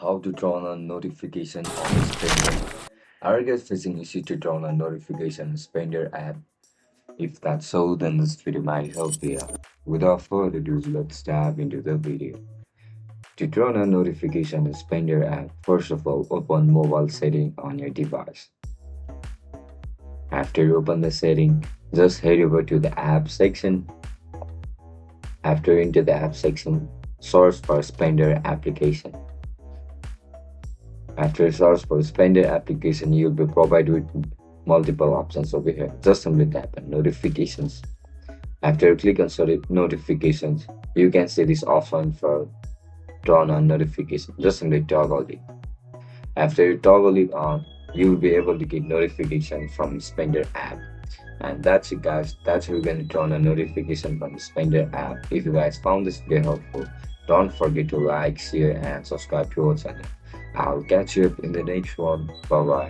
How to turn on notification on Spender. Are you guys facing issue to turn on notification on Spender app? If that's so, then this video might help you out. Without further ado, let's dive into the video. To turn on notification on Spender app, first of all, open mobile setting on your device. After you open the setting, just head over to the app section. After into the app section, search for Spender application. After you search for Spender application, you'll be provided with multiple options over here. Just simply tap on notifications. After you click on notifications, you can see this option for turn on notification. Just simply toggle it. After you toggle it on, you will be able to get notification from Spender app. And that's it guys, that's how you're going to turn on notification from the Spender app. If you guys found this video helpful, don't forget to like, share and subscribe to our channel. I'll catch you up in the next one. Bye bye.